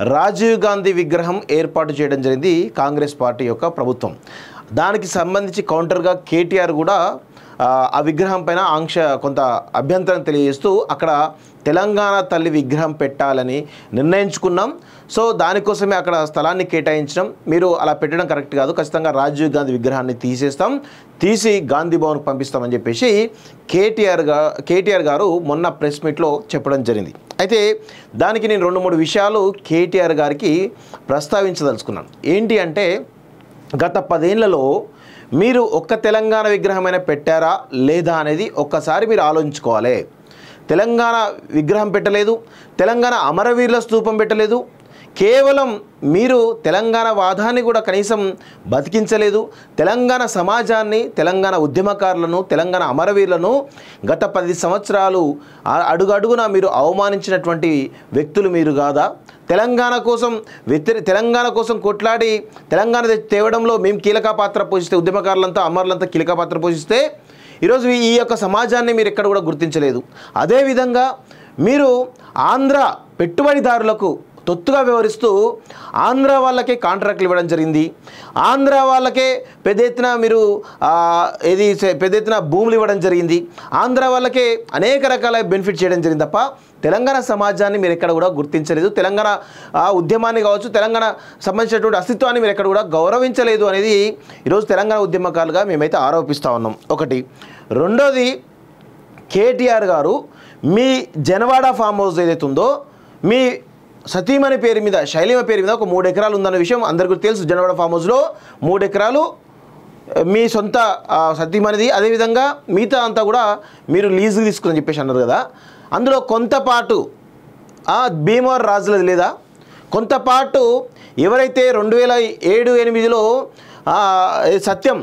రాజీవ్ గాంధీ విగ్రహం ఏర్పాటు చేయడం జరిగింది కాంగ్రెస్ పార్టీ యొక్క ప్రభుత్వం. దానికి సంబంధించి కౌంటర్గా కేటీఆర్ కూడా ఆ విగ్రహం పైన కొంత అభ్యంతరం తెలియజేస్తూ అక్కడ తెలంగాణ తల్లి విగ్రహం పెట్టాలని నిర్ణయించుకున్నాం. సో దానికోసమే అక్కడ స్థలాన్ని కేటాయించడం, మీరు అలా పెట్టడం కరెక్ట్ కాదు, ఖచ్చితంగా రాజీవ్ గాంధీ విగ్రహాన్ని తీసి గాంధీ భవన్కి పంపిస్తామని చెప్పేసి కేటీఆర్ గారు మొన్న ప్రెస్ మీట్లో చెప్పడం జరిగింది. అయితే దానికి నేను 2-3 విషయాలు కేటీఆర్ గారికి ప్రస్తావించదలుచుకున్నాను. ఏంటి అంటే, గత 10 ఏళ్లలో మీరు ఒక్క తెలంగాణ విగ్రహమైనా పెట్టారా లేదా అనేది ఒక్కసారి మీరు ఆలోచించుకోవాలి. తెలంగాణ విగ్రహం పెట్టలేదు, తెలంగాణ అమరవీరుల స్తూపం పెట్టలేదు, కేవలం మీరు తెలంగాణ వాదాన్ని కూడా కనీసం బతికించలేదు. తెలంగాణ సమాజాన్ని, తెలంగాణ ఉద్యమకారులను, తెలంగాణ అమరవీరులను గత 10 సంవత్సరాలు అడుగడుగునా మీరు అవమానించినటువంటి వ్యక్తులు మీరు కాదా? తెలంగాణ కోసం కొట్లాడి తెలంగాణ తేవడంలో మేము కీలక పాత్ర పోషిస్తే, ఉద్యమకారులంతా అమరులంతా కీలక పాత్ర పోషిస్తే ఈరోజు ఈ యొక్క సమాజాన్ని మీరు ఎక్కడ కూడా గుర్తించలేదు. అదేవిధంగా మీరు ఆంధ్ర పెట్టుబడిదారులకు తొత్తుగా వ్యవహరిస్తూ ఆంధ్ర వాళ్ళకే కాంట్రాక్ట్లు ఇవ్వడం జరిగింది. ఆంధ్ర వాళ్ళకే పెద్ద ఎత్తున భూములు ఇవ్వడం జరిగింది. ఆంధ్ర వాళ్ళకే అనేక రకాల బెనిఫిట్ చేయడం జరిగింది తప్ప తెలంగాణ సమాజాన్ని మీరు ఎక్కడ కూడా గుర్తించలేదు. తెలంగాణ ఉద్యమాన్ని కావచ్చు, తెలంగాణ సంబంధించినటువంటి అస్తిత్వాన్ని మీరు ఎక్కడ కూడా గౌరవించలేదు అనేది ఈరోజు తెలంగాణ ఉద్యమకాలుగా మేమైతే ఆరోపిస్తూ ఉన్నాం. ఒకటి. రెండోది, కేటీఆర్ గారు మీ జనవాడ ఫామ్ హౌస్ ఏదైతే ఉందో, మీ సతీమణి పేరు మీద, శైలిమ పేరు మీద ఒక 3 ఎకరాలు ఉందన్న విషయం అందరికీ తెలుసు. జనవాడ ఫామ్ హౌస్లో 3 ఎకరాలు మీ సొంత సతీమణిది, అదేవిధంగా మిగతా అంతా కూడా మీరు లీజుకి తీసుకుని చెప్పేసి అన్నారు కదా. అందులో కొంత పాటు భీమవరం రాజులది లేదా, కొంత పాటు ఎవరైతే 2007-8లో సత్యం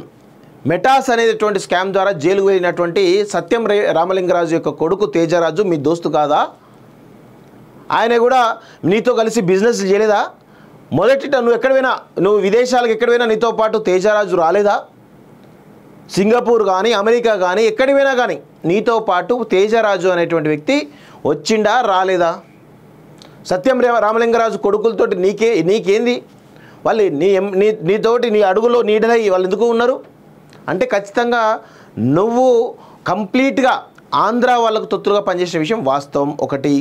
మెటాస్ అనేటువంటి స్కామ్ ద్వారా జైలుకు వెళ్ళినటువంటి సత్యం రామలింగరాజు యొక్క కొడుకు తేజరాజు మీ దోస్తు కాదా? ఆయన కూడా నీతో కలిసి బిజినెస్ చేయలేదా? మొదటిట నువ్వు విదేశాలకు ఎక్కడ పోయినా నీతో పాటు తేజరాజు రాలేదా? సింగపూర్ కానీ, అమెరికా కానీ, ఎక్కడికి పోయినా కానీ నీతో పాటు తేజరాజు అనేటువంటి వ్యక్తి వచ్చిండా రాలేదా? సత్యం రామలింగరాజు కొడుకులతోటి నీకేంది? వాళ్ళు నీతోటి నీ అడుగులో నీడలై వాళ్ళు ఎందుకు ఉన్నారు అంటే, ఖచ్చితంగా నువ్వు కంప్లీట్గా ఆంధ్ర వాళ్ళకు తొత్తులుగా పనిచేసిన విషయం వాస్తవం. ఒకటి.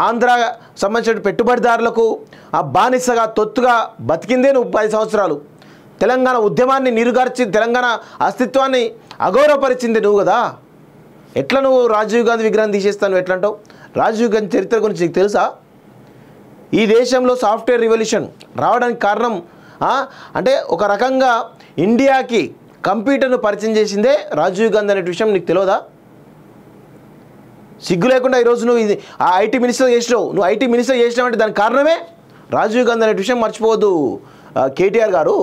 ఆంధ్ర సంబంధించిన పెట్టుబడిదారులకు బానిసగా తొత్తుగా బతికిందే నువ్వు 10 సంవత్సరాలు. తెలంగాణ ఉద్యమాన్ని నీరుగార్చి తెలంగాణ అస్తిత్వాన్ని అగౌరవపరిచింది నువ్వు కదా. ఎట్లా నువ్వు రాజీవ్ గాంధీ విగ్రహం తీసేస్తాను ఎట్లా అంటావు? రాజీవ్ గాంధీ చరిత్ర గురించి నీకు తెలుసా? ఈ దేశంలో సాఫ్ట్వేర్ రివల్యూషన్ రావడానికి కారణం అంటే ఒక రకంగా ఇండియాకి కంప్యూటర్ను పరిచయం చేసిందే రాజీవ్ గాంధీ అనే విషయం నీకు తెలియదా? సిగ్గు లేకుండా ఈరోజు నువ్వు ఐటీ మినిస్టర్ చేసినావు. నువ్వు ఐటీ మినిస్టర్ చేసినావంటే దానికి కారణమే రాజీవ్ గాంధీ అనే విషయం మర్చిపోవద్దు కేటీఆర్ గారు.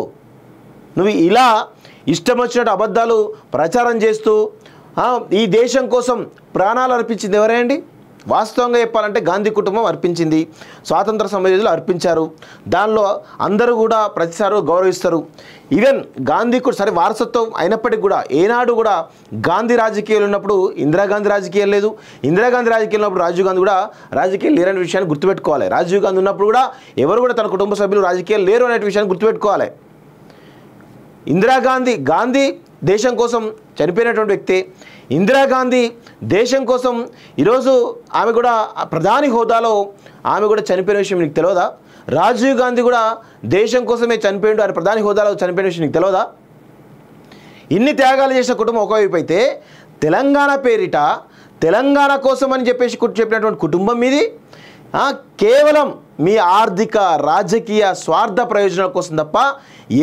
నువ్వు ఇలా ఇష్టం వచ్చినట్టు అబద్ధాలు ప్రచారం చేస్తూ ఈ దేశం కోసం ప్రాణాలు అర్పించింది ఎవరండి? వాస్తవంగా చెప్పాలంటే గాంధీ కుటుంబం అర్పించింది. స్వాతంత్ర సమయంలో అర్పించారు. దానిలో అందరూ కూడా ప్రతిసారి గౌరవిస్తారు. ఈవెన్ గాంధీ కూడా సరే వారసత్వం అయినప్పటికీ కూడా ఏనాడు కూడా గాంధీ రాజకీయాలు ఉన్నప్పుడు ఇందిరాగాంధీ రాజకీయాలు లేదు, ఇందిరాగాంధీ రాజకీయాలు ఉన్నప్పుడు రాజీవ్ గాంధీ కూడా రాజకీయాలు లేరనే విషయాన్ని గుర్తుపెట్టుకోవాలి. రాజీవ్ గాంధీ ఉన్నప్పుడు కూడా ఎవరు కూడా తన కుటుంబ సభ్యులు రాజకీయాలు లేరు అనే విషయాన్ని గుర్తుపెట్టుకోవాలి. గాంధీ దేశం కోసం చనిపోయినటువంటి వ్యక్తి. ఇందిరాగాంధీ దేశం కోసం ఈరోజు ఆమె కూడా ప్రధాని హోదాలో ఆమె కూడా చనిపోయిన విషయం నీకు తెలియదా? రాజీవ్ గాంధీ కూడా దేశం కోసమే చనిపోయిండు, ఆయన ప్రధాని హోదాలో చనిపోయిన విషయం నీకు తెలియదా? ఇన్ని త్యాగాలు చేసిన కుటుంబం ఒకవైపు అయితే, తెలంగాణ పేరిట తెలంగాణ కోసం అని చెప్పేసి చెప్పినటువంటి కుటుంబం మీది కేవలం మీ ఆర్థిక రాజకీయ స్వార్థ ప్రయోజనాల కోసం తప్ప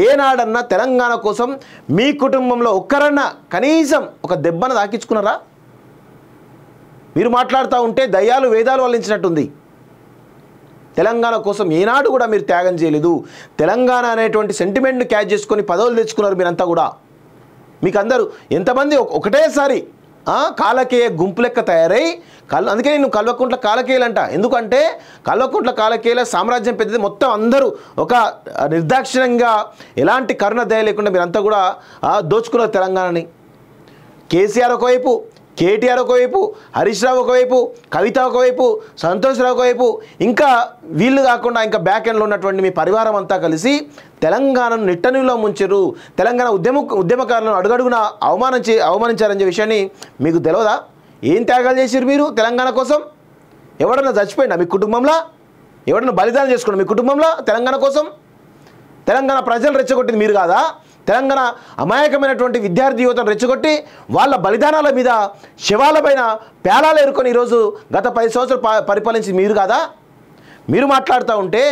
ఏనాడన్నా తెలంగాణ కోసం మీ కుటుంబంలో ఒక్కరన్నా కనీసం ఒక దెబ్బను తాకించుకున్నారా? మీరు మాట్లాడుతూ ఉంటే దయ్యాలు వేదాలు వల్లించినట్టుంది. తెలంగాణ కోసం ఏనాడు కూడా మీరు త్యాగం చేయలేదు. తెలంగాణ అనేటువంటి సెంటిమెంట్ని క్యాచ్ చేసుకొని పదవులు తెచ్చుకున్నారు మీరంతా కూడా. మీకు అందరూ ఎంతమంది ఒకటేసారి కాలకేయ గుంపు లెక్క తయారై అందుకే నేను కల్వకుంట్ల కాలకేయులంట. ఎందుకంటే కల్వకుంట్ల కాలకేయుల సామ్రాజ్యం పెద్దది. మొత్తం అందరూ ఒక నిర్దాక్షిణ్యంగా ఎలాంటి కరుణ దయ లేకుండా మీరంతా కూడా దోచుకున్నారు తెలంగాణని. కేసీఆర్ ఒకవైపు, కేటీఆర్ ఒకవైపు, హరీష్ రావు ఒకవైపు, కవిత ఒకవైపు, సంతోష్ రావు ఒకవైపు, ఇంకా వీళ్ళు కాకుండా ఇంకా బ్యాక్ ఎండ్లో ఉన్నటువంటి మీ పరివారం అంతా కలిసి తెలంగాణను నిట్టనిలో ముంచారు. తెలంగాణ ఉద్యమకారులను అడుగడుగున అవమానించారనే విషయాన్ని మీకు తెలియదా? ఏం త్యాగాలు చేశారు మీరు తెలంగాణ కోసం? ఎవడన్నా చచ్చిపోయినా మీ కుటుంబంలో? ఎవడన్నా బలిదానం చేసుకున్నా మీ కుటుంబంలో తెలంగాణ కోసం? తెలంగాణ ప్రజలు రెచ్చగొట్టింది మీరు కాదా? తెలంగాణ అమాయకమైనటువంటి విద్యార్థి యువతను రెచ్చగొట్టి వాళ్ళ బలిదానాల మీద శవాలపైన పేలాలు ఏరుకొని ఈరోజు గత 10 సంవత్సరాలు పరిపాలించి మీరు కాదా? మీరు మాట్లాడుతూ ఉంటే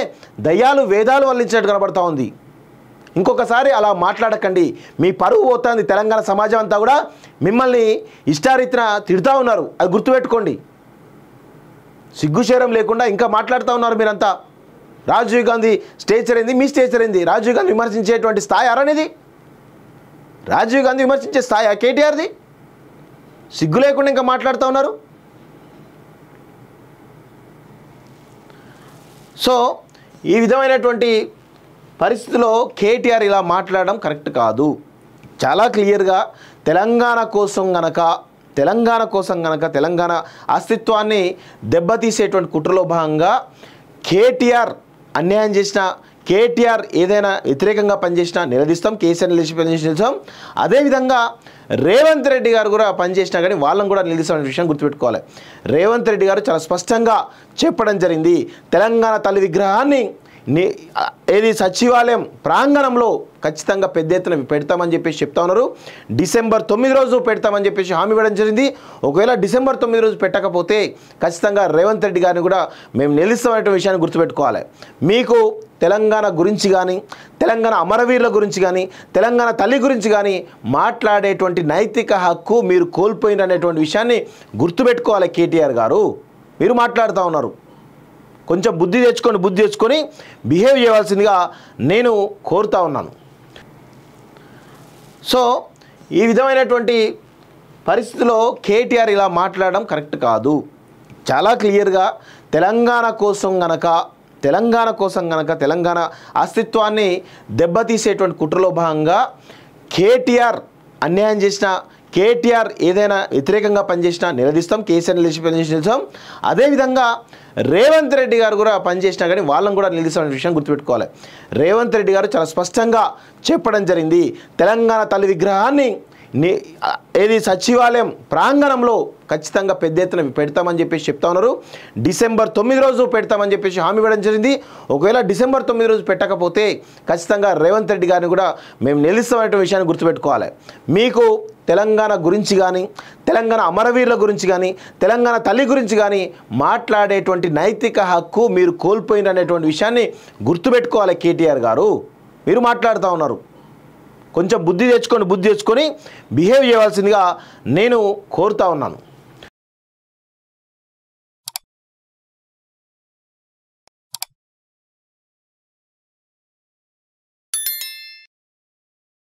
దయ్యాలు వేదాలు వల్లించినట్టు కనబడుతూ ఉంది. ఇంకొకసారి అలా మాట్లాడకండి. మీ పరువు పోతుంది. తెలంగాణ సమాజం అంతా కూడా మిమ్మల్ని ఇష్టారీతిన తిడుతూ ఉన్నారు. అది గుర్తుపెట్టుకోండి. సిగ్గుశేరం లేకుండా ఇంకా మాట్లాడుతూ ఉన్నారు మీరంతా. రాజీవ్ గాంధీ స్టేచర్ ఏంది? మీ స్టేచర్ ఏంది? రాజీవ్ గాంధీ విమర్శించేటువంటి స్థాయి అనేది? రాజీవ్ గాంధీ విమర్శించే స్థాయి కేటీఆర్ది? సిగ్గు లేకుండా ఇంకా మాట్లాడుతూ ఉన్నారు. సో ఈ విధమైనటువంటి పరిస్థితిలో కేటీఆర్ ఇలా మాట్లాడడం కరెక్ట్ కాదు. చాలా క్లియర్గా తెలంగాణ కోసం గనక తెలంగాణ అస్తిత్వాన్ని దెబ్బతీసేటువంటి కుట్రలో భాగంగా కేటీఆర్ అన్యాయం చేసిన, కేటీఆర్ ఏదైనా వ్యతిరేకంగా పనిచేసినా నిలదీస్తాం. కేసీఆర్ నిలిచాం. అదేవిధంగా రేవంత్ రెడ్డి గారు కూడా పనిచేసినా కానీ వాళ్ళని కూడా నిలదీస్తామనే విషయం గుర్తుపెట్టుకోవాలి. రేవంత్ రెడ్డి గారు చాలా స్పష్టంగా చెప్పడం జరిగింది. తెలంగాణ తల్లి విగ్రహాన్ని ఏది సచివాలయం ప్రాంగణంలో ఖచ్చితంగా పెద్ద ఎత్తున పెడతామని చెప్పేసి చెప్తా ఉన్నారు. డిసెంబర్ 9 రోజు పెడతామని చెప్పేసి హామీ ఇవ్వడం జరిగింది. ఒకవేళ డిసెంబర్ 9 రోజు పెట్టకపోతే ఖచ్చితంగా రేవంత్ రెడ్డి గారిని కూడా మేము నిలుస్తామనే విషయాన్ని గుర్తుపెట్టుకోవాలి. మీకు తెలంగాణ గురించి కానీ, తెలంగాణ అమరవీరుల గురించి కానీ, తెలంగాణ తల్లి గురించి కానీ మాట్లాడేటువంటి నైతిక హక్కు మీరు కోల్పోయిననేటువంటి విషయాన్ని గుర్తుపెట్టుకోవాలి. కేటీఆర్ గారు మీరు మాట్లాడుతూ ఉన్నారు. కొంచెం బుద్ధి తెచ్చుకొని బిహేవ్ చేయవలసిందిగా నేను కోరుతా ఉన్నాను. సో ఈ విధమైనటువంటి పరిస్థితిలో కేటీఆర్ ఇలా మాట్లాడడం కరెక్ట్ కాదు. చాలా క్లియర్గా తెలంగాణ కోసం గనక తెలంగాణ అస్తిత్వాన్ని దెబ్బతీసేటువంటి కుట్రలో భాగంగా కేటీఆర్ అన్యాయం చేసిన, కేటీఆర్ ఏదైనా వ్యతిరేకంగా పనిచేసినా నిలదీస్తాం. కేసీఆర్ నిలిచాం. అదేవిధంగా రేవంత్ రెడ్డి గారు కూడా పనిచేసినా కానీ వాళ్ళని కూడా నిలదీస్తామనే విషయం గుర్తుపెట్టుకోవాలి. రేవంత్ రెడ్డి గారు చాలా స్పష్టంగా చెప్పడం జరిగింది. తెలంగాణ తల్లి విగ్రహాన్ని ఏది సచివాలయం ప్రాంగణంలో ఖచ్చితంగా పెద్ద ఎత్తున పెడతామని చెప్పేసి చెప్తా ఉన్నారు. డిసెంబర్ 9 రోజు పెడతామని చెప్పేసి హామీ ఇవ్వడం జరిగింది. ఒకవేళ డిసెంబర్ 9 రోజు పెట్టకపోతే ఖచ్చితంగా రేవంత్ రెడ్డి గారిని కూడా మేము నిలుస్తామనే విషయాన్ని గుర్తుపెట్టుకోవాలి. మీకు తెలంగాణ గురించి కానీ, తెలంగాణ అమరవీరుల గురించి కానీ, తెలంగాణ తల్లి గురించి కానీ మాట్లాడేటువంటి నైతిక హక్కు మీరు కోల్పోయిననేటువంటి విషయాన్ని గుర్తుపెట్టుకోవాలి. కేటీఆర్ గారు మీరు మాట్లాడుతూ ఉన్నారు. కొంచెం బుద్ధి తెచ్చుకొని బిహేవ్ చేయవలసిందిగా నేను కోరుతా ఉన్నాను.